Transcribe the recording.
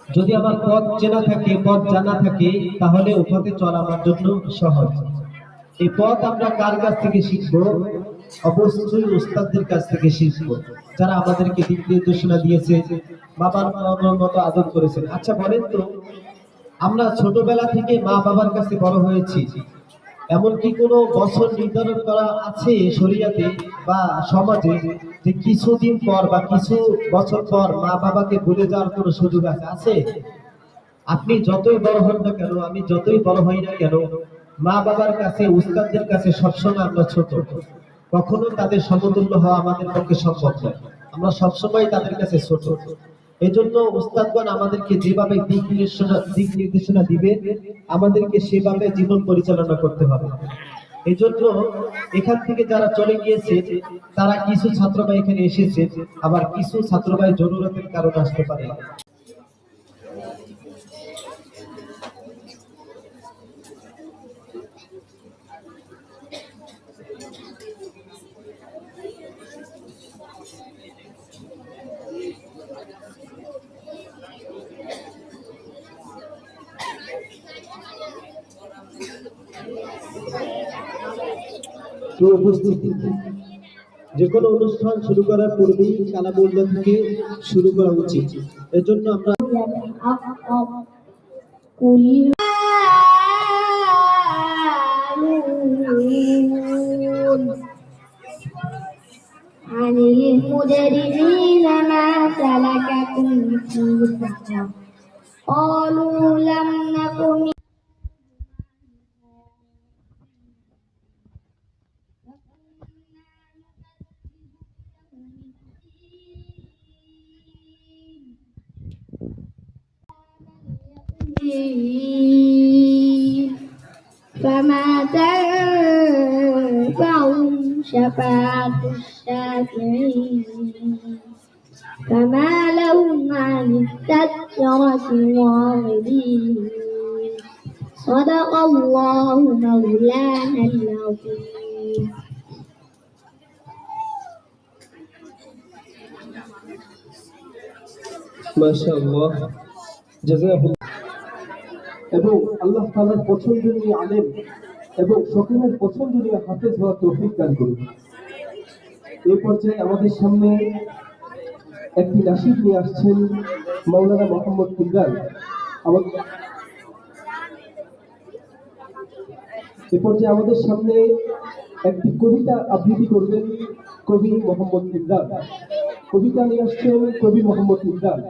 যদি আমার পথ চেনা থাকে, পথ জানা থাকে, তাহলে ও পথে চলা আমার জন্য সহজ। এই পথ আমরা কার কাছ থেকে শিখবো? অবশ্যই উস্তাদদের কাছ থেকে শিখবো, যারা আমাদেরকে দিক নির্দেশনা দিয়েছে, বাবার মতো আদর করেছেন। আচ্ছা বলেন তো, আমরা ছোটবেলা থেকে মা বাবার কাছে বড় হয়েছি, এমন কি কোনো বছর নির্ধারণ করা আছে শরীয়তে বা সমাজে, যে কিছুদিন পর বা কিছু বছর পর মা বাবাকে ভুলে যাওয়ার কোনো সুযোগ আছে? আপনি যতই বড় হন না কেন, আমি যতই বড় হই না কেন, মা বাবার কাছে, উস্তাদদের কাছে সবসময় আমরা ছোট। কখনো তাদের সমতুল্য হওয়া আমাদের পক্ষে সম্ভব নয়। আমরা সবসময় তাদের কাছে ছোট। এই জন্য উস্তাদগণ আমাদেরকে যেভাবে দিক নির্দেশনা দিবে, আমাদেরকে সেভাবে জীবন পরিচালনা করতে হবে। এই জন্য এখান থেকে যারা চলে গিয়েছে, তারা কিছু ছাত্র ভাই এখানে এসেছে, আবার কিছু ছাত্র ভাই জরুরতের কারণে আসতে পারে। তো উপস্থিতি, যে কোনো অনুষ্ঠান শুরু করার পূর্বেই কালামুল্লাহ থেকে শুরু করা উচিত। এজন্য আমরা عن المجرمين ما سلككم في سقر قالوا لم نكن فما تنفعهم شفاعة الشافعين فما لهم عن التذكرة معرضين صدق الله مولانا العظيم. মাশাআল্লাহ, জাযাকুল্লাহ। এবং আল্লাহ তাআলার পছন্দনীয় আলেম এবং সকলের পছন্দনীয় হাফেজ হওয়ার তৌফিক দান করুন। এই পর্যায়ে আমাদের সামনে একটি নাশিদ নিয়ে আসছেন মাওলানা মোহাম্মদ ইমরান। এ পর্যায়ে আমাদের সামনে একটি কবিতা আবৃত্তি করবেন কবি মোহাম্মদ ইমরান। কবিতা নিয়ে আসছেন কবি মোহাম্মদ ইমরান।